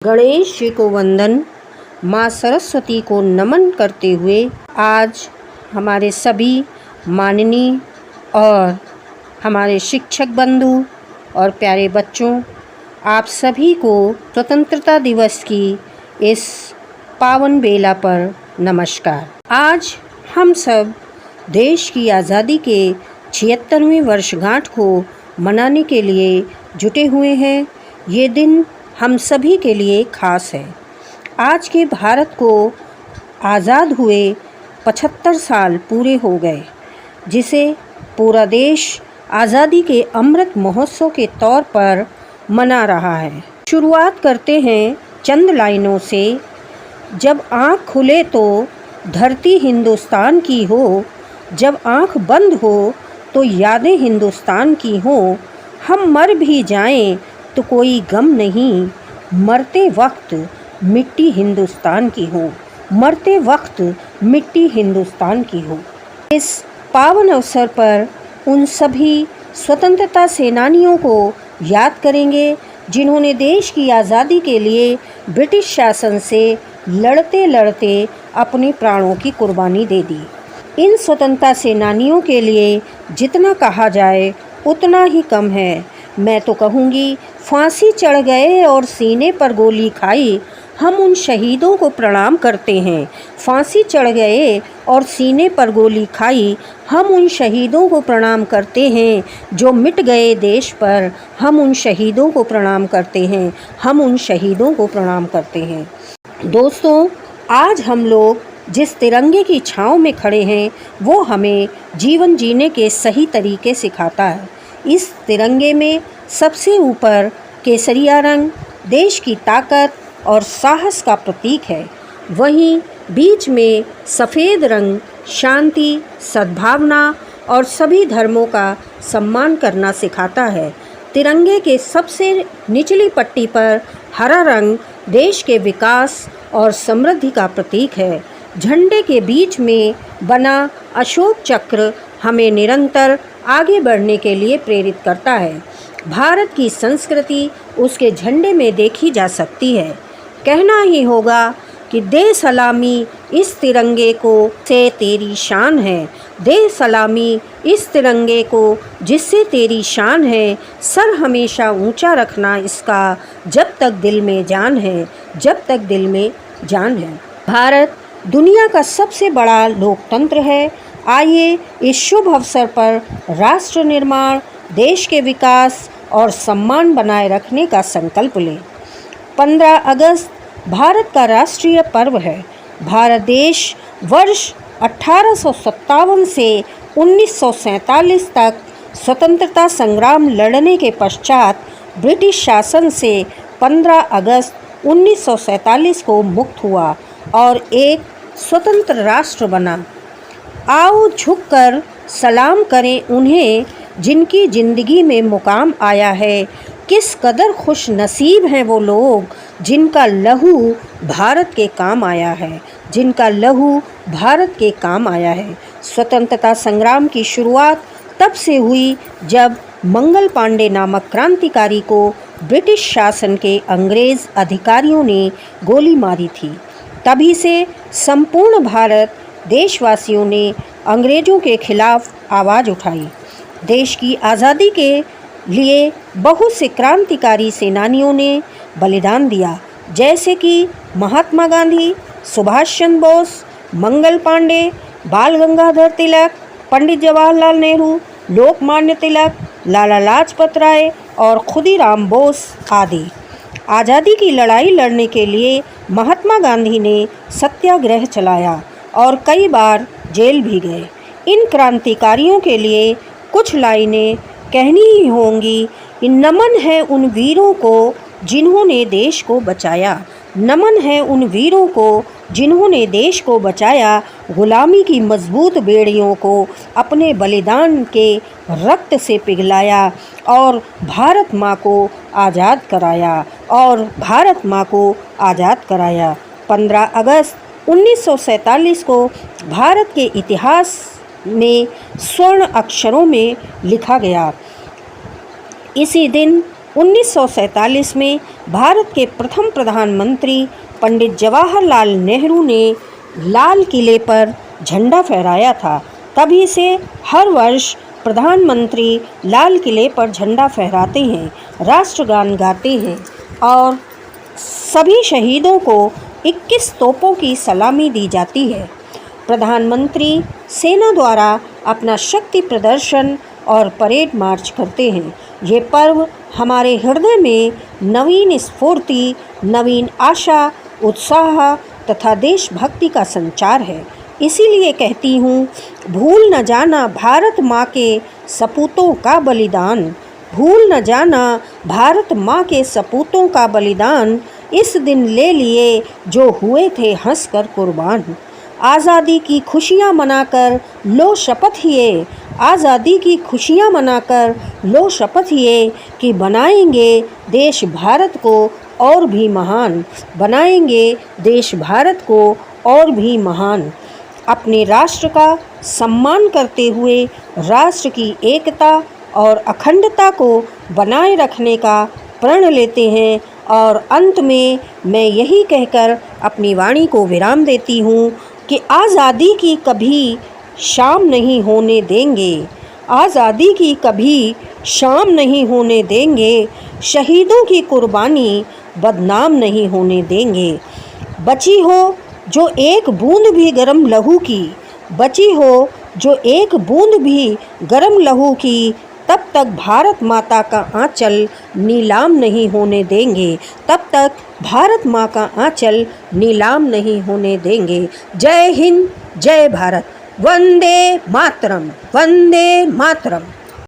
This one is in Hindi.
गणेश जी को वंदन, माँ सरस्वती को नमन करते हुए आज हमारे सभी माननीय और हमारे शिक्षक बंधु और प्यारे बच्चों, आप सभी को स्वतंत्रता दिवस की इस पावन बेला पर नमस्कार। आज हम सब देश की आज़ादी के 76वें वर्षगांठ को मनाने के लिए जुटे हुए हैं। ये दिन हम सभी के लिए खास है। आज के भारत को आज़ाद हुए 75 साल पूरे हो गए, जिसे पूरा देश आज़ादी के अमृत महोत्सव के तौर पर मना रहा है। शुरुआत करते हैं चंद लाइनों से। जब आँख खुले तो धरती हिंदुस्तान की हो, जब आँख बंद हो तो यादें हिंदुस्तान की हों। हम मर भी जाएं तो कोई गम नहीं, मरते वक्त मिट्टी हिंदुस्तान की हो, मरते वक्त मिट्टी हिंदुस्तान की हो। इस पावन अवसर पर उन सभी स्वतंत्रता सेनानियों को याद करेंगे जिन्होंने देश की आज़ादी के लिए ब्रिटिश शासन से लड़ते लड़ते अपने प्राणों की कुर्बानी दे दी। इन स्वतंत्रता सेनानियों के लिए जितना कहा जाए उतना ही कम है। मैं तो कहूँगी, फांसी चढ़ गए और सीने पर गोली खाई, हम उन शहीदों को प्रणाम करते हैं। फांसी चढ़ गए और सीने पर गोली खाई, हम उन शहीदों को प्रणाम करते हैं जो मिट गए देश पर। हम उन शहीदों को प्रणाम करते हैं, हम उन शहीदों को प्रणाम करते हैं। दोस्तों, आज हम लोग जिस तिरंगे की छाँव में खड़े हैं वो हमें जीवन जीने के सही तरीके सिखाता है। इस तिरंगे में सबसे ऊपर केसरिया रंग देश की ताकत और साहस का प्रतीक है। वहीं बीच में सफ़ेद रंग शांति, सद्भावना और सभी धर्मों का सम्मान करना सिखाता है। तिरंगे के सबसे निचली पट्टी पर हरा रंग देश के विकास और समृद्धि का प्रतीक है। झंडे के बीच में बना अशोक चक्र हमें निरंतर आगे बढ़ने के लिए प्रेरित करता है। भारत की संस्कृति उसके झंडे में देखी जा सकती है। कहना ही होगा कि दे सलामी इस तिरंगे को से तेरी शान है, दे सलामी इस तिरंगे को जिससे तेरी शान है। सर हमेशा ऊंचा रखना इसका, जब तक दिल में जान है, जब तक दिल में जान है। भारत दुनिया का सबसे बड़ा लोकतंत्र है। आइए इस शुभ अवसर पर राष्ट्र निर्माण, देश के विकास और सम्मान बनाए रखने का संकल्प लें। 15 अगस्त भारत का राष्ट्रीय पर्व है। भारत देश वर्ष 1857 से 1947 तक स्वतंत्रता संग्राम लड़ने के पश्चात ब्रिटिश शासन से 15 अगस्त 1947 को मुक्त हुआ और एक स्वतंत्र राष्ट्र बना। आओ झुककर सलाम करें उन्हें जिनकी ज़िंदगी में मुकाम आया है। किस कदर खुश नसीब हैं वो लोग जिनका लहू भारत के काम आया है, जिनका लहू भारत के काम आया है। स्वतंत्रता संग्राम की शुरुआत तब से हुई जब मंगल पांडे नामक क्रांतिकारी को ब्रिटिश शासन के अंग्रेज़ अधिकारियों ने गोली मारी थी। तभी से संपूर्ण भारत देशवासियों ने अंग्रेज़ों के खिलाफ आवाज़ उठाई। देश की आज़ादी के लिए बहुत से क्रांतिकारी सेनानियों ने बलिदान दिया, जैसे कि महात्मा गांधी, सुभाष चंद्र बोस, मंगल पांडे, बाल गंगाधर तिलक, पंडित जवाहरलाल नेहरू, लोकमान्य तिलक, लाला लाजपत राय और खुदीराम बोस आदि। आज़ादी की लड़ाई लड़ने के लिए महात्मा गांधी ने सत्याग्रह चलाया और कई बार जेल भी गए। इन क्रांतिकारियों के लिए कुछ लाइनें कहनी ही होंगी कि नमन है उन वीरों को जिन्होंने देश को बचाया, नमन है उन वीरों को जिन्होंने देश को बचाया, गुलामी की मजबूत बेड़ियों को अपने बलिदान के रक्त से पिघलाया और भारत माँ को आज़ाद कराया, और भारत माँ को आज़ाद कराया। 15 अगस्त 1947 को भारत के इतिहास में स्वर्ण अक्षरों में लिखा गया। इसी दिन 1947 में भारत के प्रथम प्रधानमंत्री पंडित जवाहरलाल नेहरू ने लाल किले पर झंडा फहराया था। तभी से हर वर्ष प्रधानमंत्री लाल किले पर झंडा फहराते हैं, राष्ट्रगान गाते हैं और सभी शहीदों को 21 तोपों की सलामी दी जाती है। प्रधानमंत्री सेना द्वारा अपना शक्ति प्रदर्शन और परेड मार्च करते हैं। ये पर्व हमारे हृदय में नवीन स्फूर्ति, नवीन आशा, उत्साह तथा देशभक्ति का संचार है। इसीलिए कहती हूँ, भूल न जाना भारत माँ के सपूतों का बलिदान, भूल न जाना भारत माँ के सपूतों का बलिदान, इस दिन ले लिए जो हुए थे हंसकर कुर्बान। आज़ादी की खुशियाँ मनाकर लो शपथ ये, आज़ादी की खुशियाँ मनाकर लो शपथ ये कि बनाएंगे देश भारत को और भी महान, बनाएंगे देश भारत को और भी महान। अपने राष्ट्र का सम्मान करते हुए राष्ट्र की एकता और अखंडता को बनाए रखने का प्रण लेते हैं। और अंत में मैं यही कहकर अपनी वाणी को विराम देती हूँ कि आज़ादी की कभी शाम नहीं होने देंगे, आज़ादी की कभी शाम नहीं होने देंगे, शहीदों की कुर्बानी बदनाम नहीं होने देंगे। बची हो जो एक बूंद भी गरम लहू की, बची हो जो एक बूंद भी गरम लहू की, तब तक भारत माता का आंचल नीलाम नहीं होने देंगे, तब तक भारत माँ का आंचल नीलाम नहीं होने देंगे। जय हिंद, जय भारत, वंदे मातरम, वंदे मातरम।